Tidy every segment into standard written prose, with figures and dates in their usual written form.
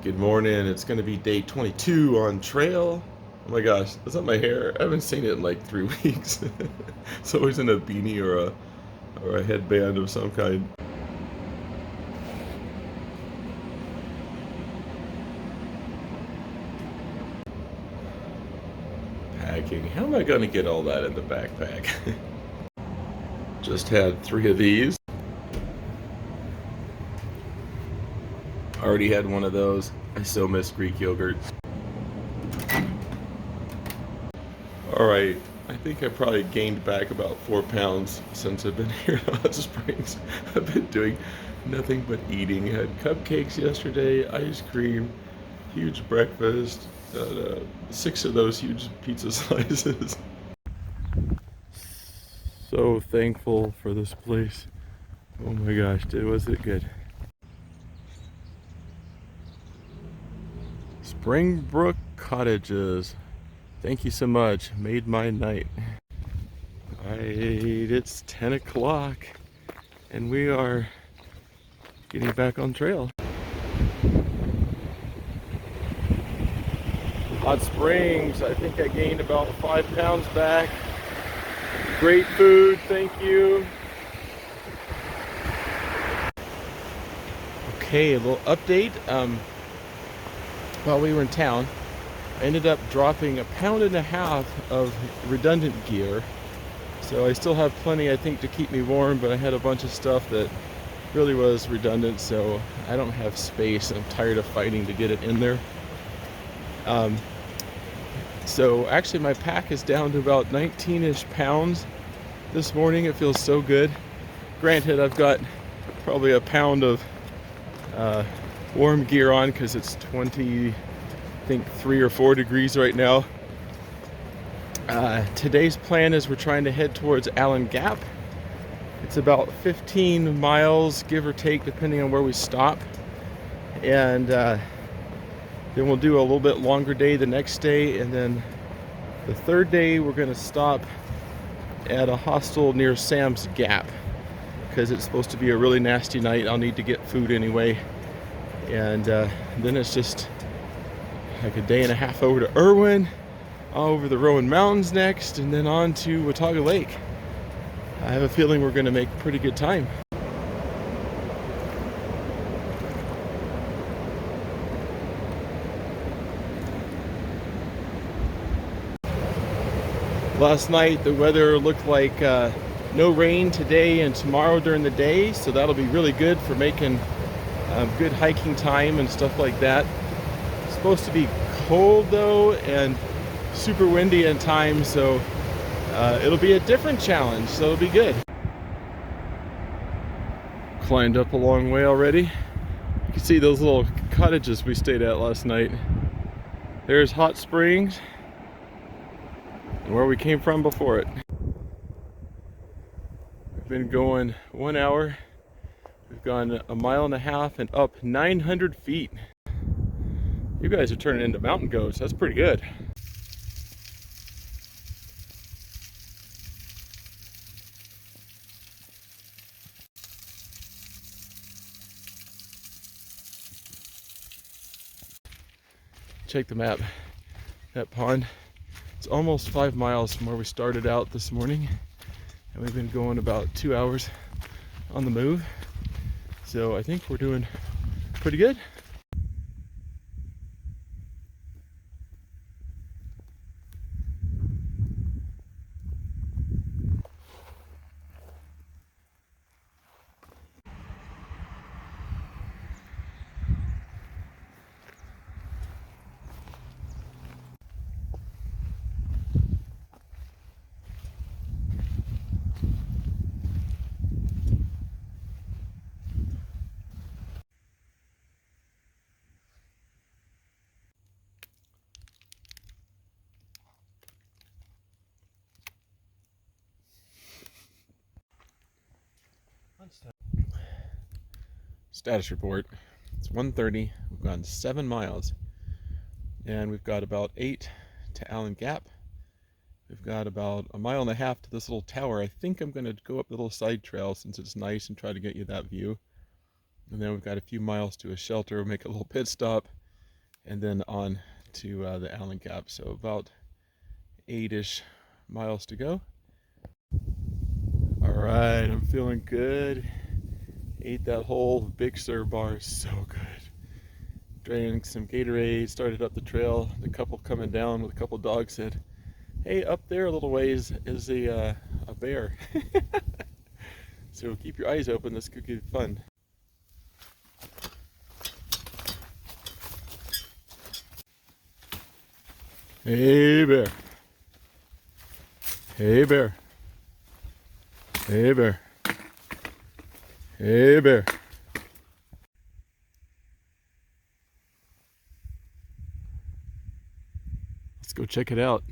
Good morning. It's going to be day 22 on trail. Oh my gosh, is that my hair? I haven't seen it in like 3 weeks. It's always in a beanie or a headband of some kind. Packing. How am I going to get all that in the backpack? Just had 3 of these. Already had one of those. I still miss Greek yogurt. Alright, I think I probably gained back about 4 pounds since I've been here in Hot Springs. I've been doing nothing but eating. Had cupcakes yesterday, ice cream, huge breakfast, 6 of those huge pizza slices. So thankful for this place. Oh my gosh, was it good. Springbrook Cottages. Thank you so much. Made my night. It's 10 o'clock and we are getting back on trail. Hot Springs, I think I gained about 5 pounds back. Great food, thank you. Okay, a little update. While we were in town, I ended up dropping 1.5 pounds of redundant gear. So I still have plenty, I think, to keep me warm, but I had a bunch of stuff that really was redundant, so I don't have space. I'm tired of fighting to get it in there. So actually my pack is down to about 19-ish pounds this morning. It feels so good. Granted, I've got probably 1 pound of warm gear on because it's 20, I think 3 or 4 degrees right now. Today's plan is we're trying to head towards Allen Gap. It's about 15 miles, give or take, depending on where we stop. And then we'll do a little bit longer day the next day. And then the 3rd day, we're going to stop at a hostel near Sam's Gap because it's supposed to be a really nasty night. I'll need to get food anyway. And then it's just like a day and a half over to Irwin, over the Rowan Mountains next, and then on to Watauga Lake. I have a feeling we're going to make pretty good time. Last night the weather looked like no rain today and tomorrow during the day, so that'll be really good for making good hiking time and stuff like that. It's supposed to be cold though and super windy at times, so it'll be a different challenge, so it'll be good. Climbed up a long way already. You can see those little cottages we stayed at last night. There's Hot Springs and where we came from before it. We've been going 1 hour. We've gone 1.5 miles and up 900 feet. You guys are turning into mountain goats. That's pretty good. Check the map. That pond, it's almost 5 miles from where we started out this morning, and we've been going about 2 hours on the move. So I think we're doing pretty good. Status report. It's 1:30. We've gone 7 miles and we've got about 8 to Allen Gap. We've got about 1.5 miles to this little tower. I think I'm going to go up the little side trail since it's nice and try to get you that view. And then we've got a few miles to a shelter, make a little pit stop, and then on to the Allen Gap. So about 8-ish miles to go. All right, I'm feeling good. Ate that whole Big Sur bar, so good. Drank some Gatorade, started up the trail. The couple coming down with a couple dogs said, "Hey, up there a little ways is a bear." So keep your eyes open, this could get fun. Hey bear. Hey bear. Hey bear. Hey bear. Let's go check it out.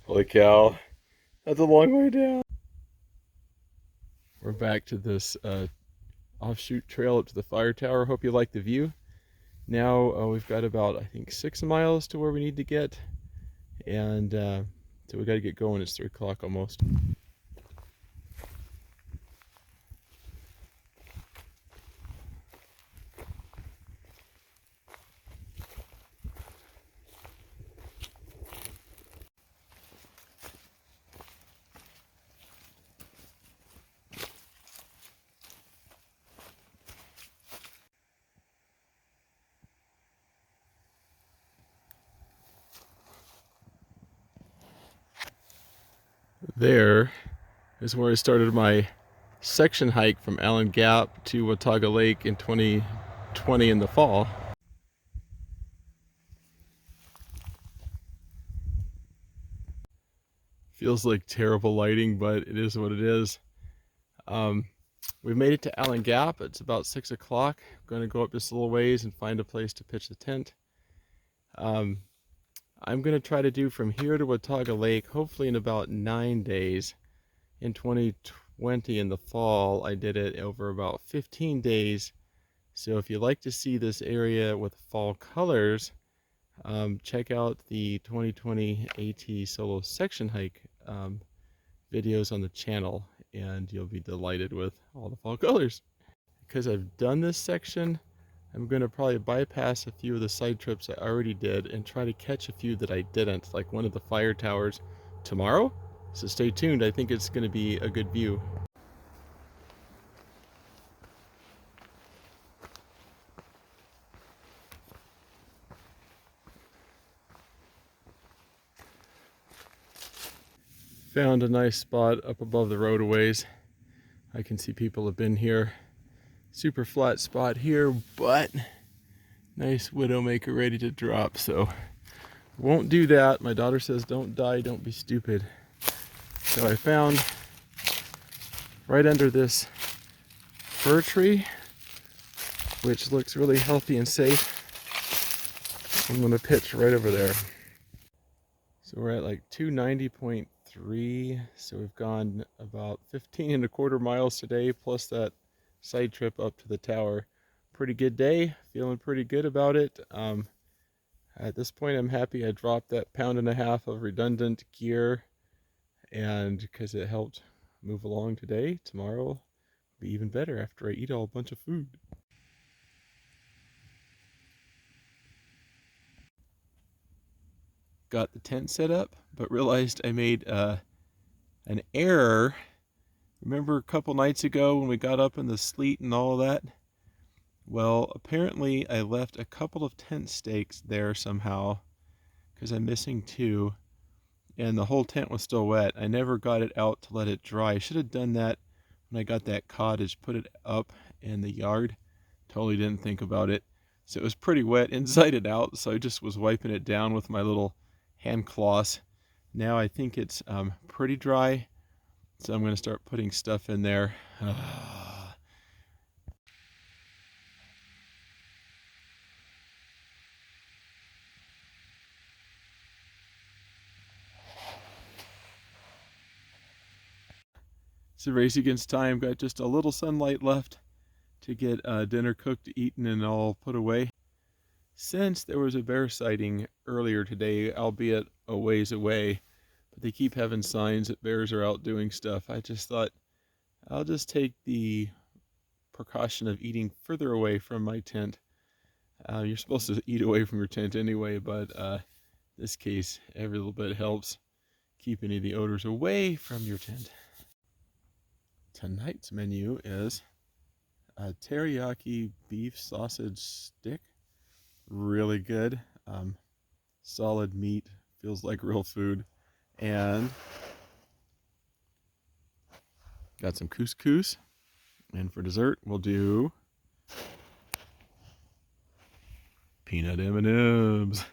Holy cow, that's a long way down. We're back to this offshoot trail up to the fire tower. Hope you like the view. Now we've got about, I think, 6 miles to where we need to get, and so we got to get going. It's 3 o'clock almost. There is where I started my section hike from Allen Gap to Watauga Lake in 2020 in the fall. Feels like terrible lighting, but it is what it is. We made it to Allen Gap. It's about 6 o'clock. I'm going to go up just a little ways and find a place to pitch the tent. I'm going to try to do from here to Watauga Lake, hopefully in about 9 days. In 2020 in the fall, I did it over about 15 days. So if you like to see this area with fall colors, check out the 2020 AT solo section hike videos on the channel, and you'll be delighted with all the fall colors. Because I've done this section, I'm going to probably bypass a few of the side trips I already did and try to catch a few that I didn't, like one of the fire towers tomorrow. So stay tuned, I think it's going to be a good view. Found a nice spot up above the road a ways. I can see people have been here. Super flat spot here, but nice widowmaker ready to drop, so won't do that. My daughter says don't die, don't be stupid. So I found right under this fir tree, which looks really healthy and safe. I'm gonna pitch right over there. So we're at like 290.3, so we've gone about 15.25 miles today, plus that side trip up to the tower. Pretty good day, feeling pretty good about it. At this point, I'm happy I dropped that 1.5 pounds of redundant gear, and because it helped move along today. Tomorrow will be even better after I eat a bunch of food. Got the tent set up, but realized I made an error. Remember a couple nights ago when we got up in the sleet and all that? Well, apparently I left a couple of tent stakes there somehow, because I'm missing 2, and the whole tent was still wet. I never got it out to let it dry. I should have done that when I got that cottage, put it up in the yard. Totally didn't think about it. So it was pretty wet inside and out, so I just was wiping it down with my little hand cloths. Now I think it's pretty dry, so I'm going to start putting stuff in there. It's a race against time. Got just a little sunlight left to get dinner cooked, eaten, and all put away. Since there was a bear sighting earlier today, albeit a ways away, but they keep having signs that bears are out doing stuff, I just thought I'll just take the precaution of eating further away from my tent. You're supposed to eat away from your tent anyway, but in this case, every little bit helps keep any of the odors away from your tent. Tonight's menu is a teriyaki beef sausage stick. Really good. Solid meat, feels like real food. And got some couscous. And for dessert, we'll do peanut M&Ms.